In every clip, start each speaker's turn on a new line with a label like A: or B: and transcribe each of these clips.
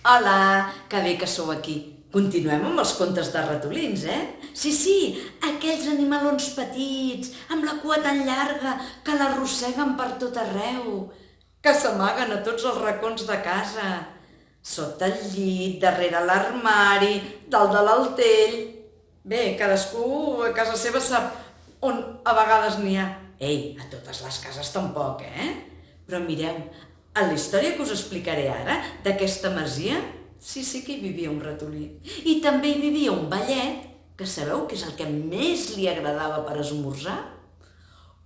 A: Hola, que bé que sou aquí. Continuem amb els contes de ratolins, Sí, aquells animalons petits, amb la cua tan llarga, que l'arrosseguen per tot arreu, que s'amaguen a tots els racons de casa, sota el llit, darrere l'armari, dalt de l'altell. Bé, cadascú a casa seva sap on a vegades n'hi ha. Ei, a totes les cases tampoc, Però mireu, a la història que us explicaré ara, d'aquesta masia, sí que hi vivia un ratolí. I també hi vivia un vellet, que sabeu què és el que més li agradava per esmorzar?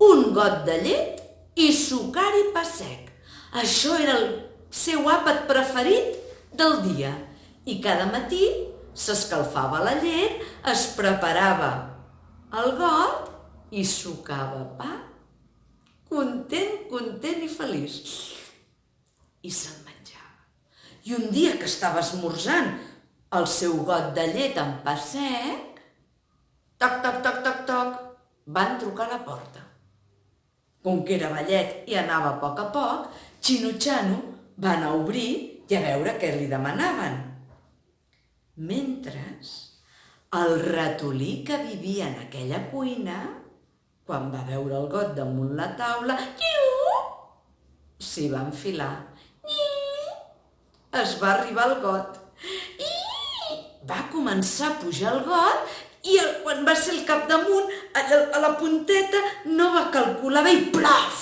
A: Un got de llet i sucar i pa sec. Això era el seu àpat preferit del dia. I cada matí s'escalfava la llet, es preparava el got i sucava pa. Content i feliç. I se'l menjava. I un dia que estava esmorzant el seu got de llet amb pa sec, toc, toc, toc, toc, toc, van trucar a la porta. Com que era vellet i anava a poc, Xino-Xano va anar a obrir i a veure què li demanaven. Mentre el ratolí que vivia en aquella cuina, quan va veure el got damunt la taula, s'hi va enfilar. Es va arribar al got. Va començar a pujar el got i quan va ser el capdamunt, a la punteta, no va calcular bé i plaf!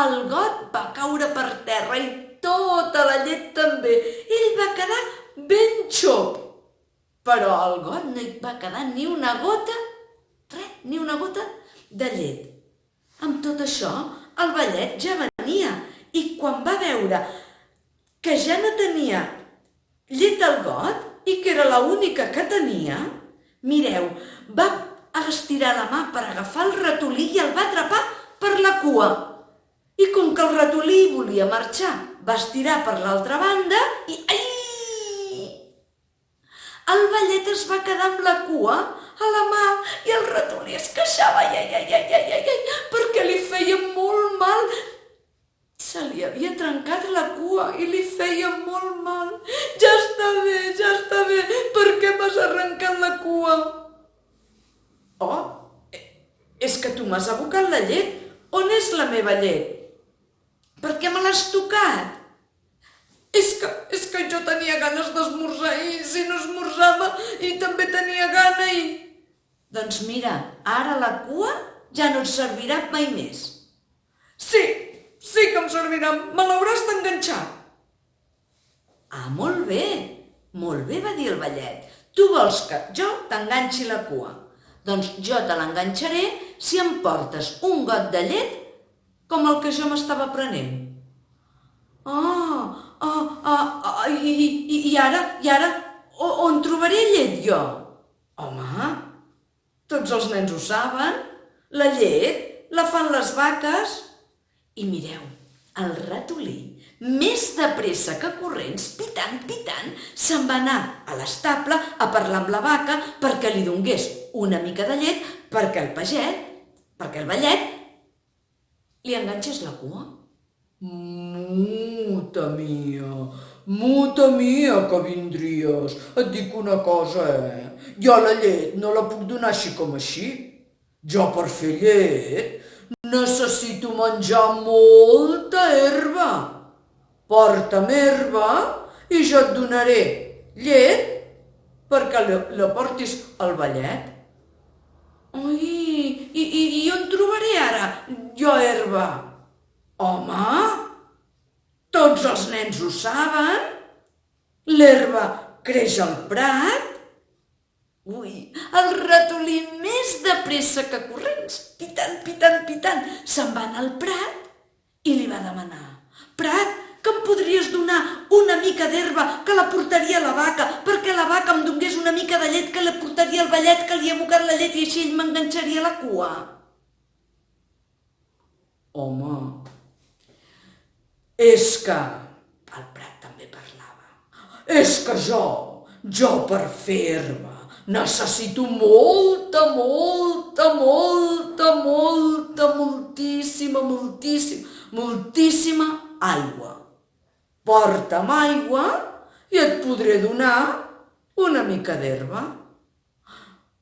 A: El got va caure per terra i tota la llet també. Ell va quedar ben xop. Però al got no hi va quedar ni una gota, ni una gota de llet. Amb tot això, el vellet ja venia i quan va veure que ja no tenia llet al got i que era l'única que tenia, mireu, va estirar la mà per agafar el ratolí i el va atrapar per la cua. I com que el ratolí volia marxar, va estirar per l'altra banda i... El vellet es va quedar amb la cua a la mà i el ratolí es queixava perquè li feia molt mal. Se li havia trencat la cua i li feia molt mal. Ja està bé, per què m'has arrencat la cua? Oh, és que tu m'has abocat la llet. On és la meva llet? Per què me l'has tocat? És que jo tenia ganes d'esmorzar i si no esmorzava i també tenia gana i... Doncs mira, ara la cua ja no et servirà mai més. Sí que em servirà, me l'hauràs d'enganxar. Ah, molt bé, va dir el vellet. Tu vols que jo t'enganxi la cua? Doncs jo te l'enganxaré si em portes un got de llet com el que jo m'estava prenent. I ara, on trobaré llet jo? Home, tots els nens ho saben, la llet la fan les vaques. I mireu, el ratolí, més de pressa que corrents, pitant, se'n va anar a l'estable a parlar amb la vaca perquè li donés una mica de llet perquè el vellet li enganxés la cua. Muta mia, que vindries. Et dic una cosa, Jo la llet no la puc donar així com així. Jo per fer llet necessito menjar molta herba. Porta'm herba i jo et donaré llet perquè la portis al vellet. I on trobaré ara jo herba? Home, tots els nens ho saben. L'herba creix al prat. El ratolí més de pressa que corrents, pitant, se'n va anar al prat i li va demanar: Prat, que em podries donar una mica d'herba que la portaria a la vaca perquè la vaca em donés una mica de llet que la portaria al vellet que li ha abocat la llet i així ell m'enganxaria la cua? Home, és que... El prat també parlava. És que jo per fer herba necessito moltíssima aigua. Porta'm aigua i et podré donar una mica d'herba.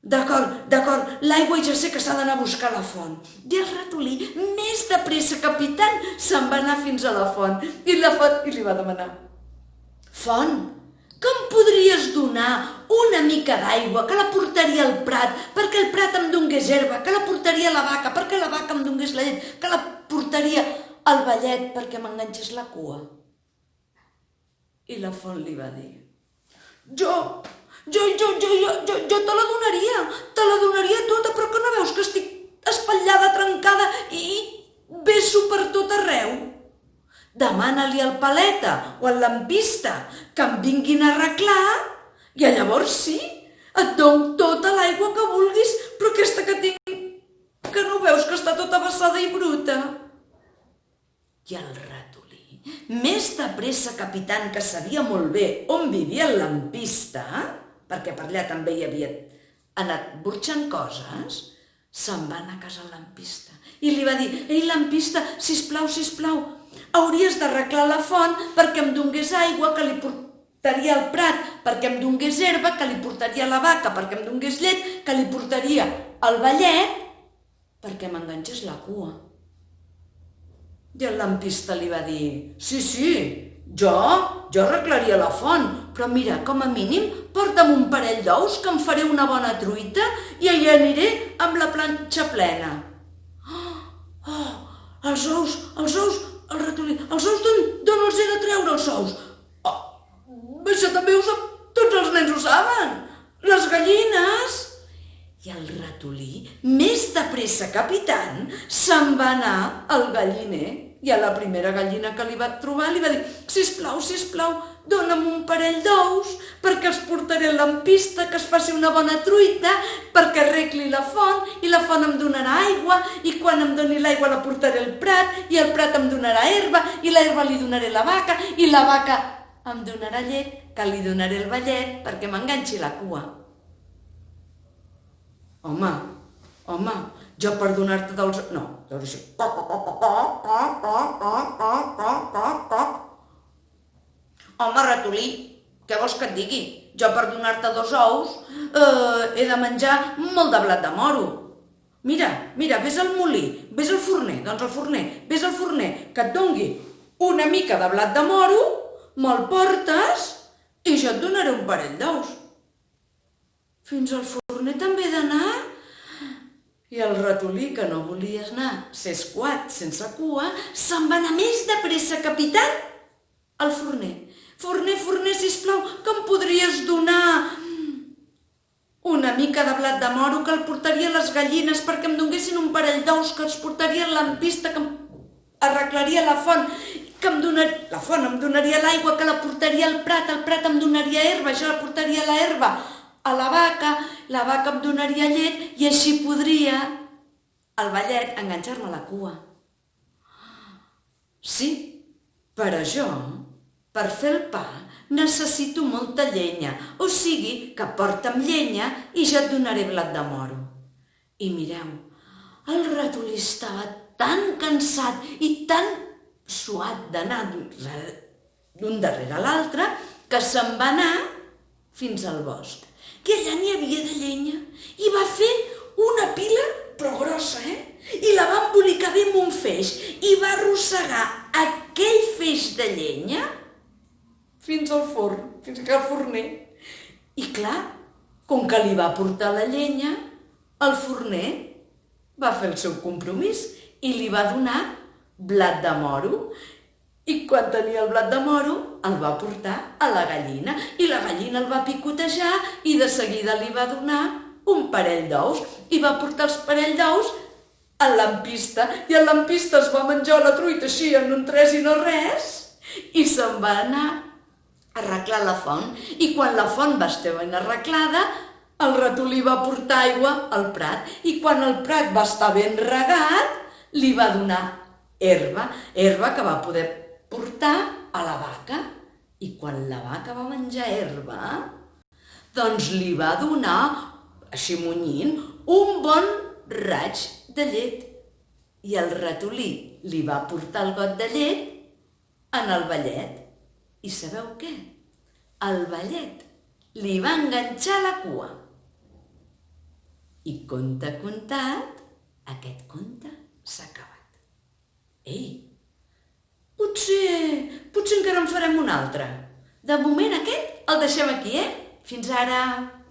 A: D'acord, l'aigua ja sé que s'ha d'anar a buscar a la font. I el ratolí, més de pressa que pitant, se'n va anar fins a la font i li va demanar: Font, que em podries donar una mica d'aigua, que la portaria al prat, perquè el prat em donés herba, que la portaria a la vaca, perquè la vaca em donés la llet, que la portaria al vellet, perquè m'enganxés la cua? I la font li va dir: Jo te la donaria tota, però que no veus que estic espatllada, trencada i vesso per tot arreu? Demana-li al paleta o al lampista que em vinguin a arreglar i llavors sí, et dono tota l'aigua que vulguis, però aquesta que tinc, que no veus que està tota vessada i bruta? I el ratolí, més de pressa que pitant, que sabia molt bé on vivia el lampista, perquè per allà també hi havia anat burxant coses, se'n va anar a casa el lampista i li va dir: Ei, lampista, sisplau, hauries d'arreglar la font perquè em donés aigua, que li portaria al prat, perquè em donés herba, que li portaria a la vaca, perquè em donés llet, que li portaria al vellet, perquè m'enganxés la cua. I el lampista li va dir: Sí, jo arreglaria la font, però mira, com a mínim, porta'm un parell d'ous, que em faré una bona truita i hi aniré amb la planxa plena. Els ous, el ratolí, els ous d'on els he de treure, els ous? Això també ho sap, tots els nens ho saben, les gallines. I el ratolí, més de pressa que pitant, se'n va anar al galliner i a la primera gallina que li va trobar li va dir: Sisplau, dona'm un parell d'ous perquè els portaré al lampista, que es faci una bona truita, perquè arregli la font i la font em donarà aigua i quan em doni l'aigua la portaré al prat i el prat em donarà herba i l'herba li donaré a la vaca i la vaca em donarà llet, que li donaré al vellet perquè m'enganxi la cua. Home, jo per donar-te dels... No, deu dir... Home, ratolí, què vols que et digui? Jo per donar-te 2 ous he de menjar molt de blat de moro. Mira, vés al molí, vés al forner, vés al forner, que et dongui una mica de blat de moro, me'l portes i jo et donaré un parell d'ous. Fins al forner també he d'anar? I el ratolí, que no volia anar s'esquat sense cua, se'n va anar més de pressa que pitant al forner. Forner, sisplau, que em podries donar una mica de blat de moro, que el portaria a les gallines perquè em donguessin un parell d'ous, que els portaria al lampista, que em arreglaria la font, la font em donaria l'aigua, que la portaria al prat em donaria herba, jo la portaria la herba a la vaca em donaria llet i així podria el vellet enganxar-me la cua. Sí, però jo, per fer el pa, necessito molta llenya, o sigui que porta'm llenya i jo et donaré blat de moro. I mireu, el ratolí estava tan cansat i tan suat d'anar d'un darrere l'altre que se'n va anar fins al bosc. Que allà n'hi havia de llenya i va fer una pila, però grossa, i la va embolicar bé amb un feix i va arrossegar aquell feix de llenya fins al forn, fins al forner. I clar, com que li va portar la llenya, el forner va fer el seu compromís i li va donar blat de moro. I quan tenia el blat de moro, el va portar a la gallina i la gallina el va picotejar i de seguida li va donar un parell d'ous i va portar els parell d'ous al lampista i el lampista es va menjar la truita així en un tres i no res i se'n va anar a arreglar la font i quan la font va estar ben arreglada el ratolí va portar aigua al prat i quan el prat va estar ben regat li va donar herba que va poder portar a la vaca i quan la vaca va menjar herba doncs li va donar, així munyint, un bon raig de llet i el ratolí li va portar el got de llet en el vellet i sabeu què? el vellet li va enganxar la cua. I conte contat, aquest conte s'ha acabat. Ei, potser encara en farem un altre. De moment aquest el deixem aquí, Fins ara!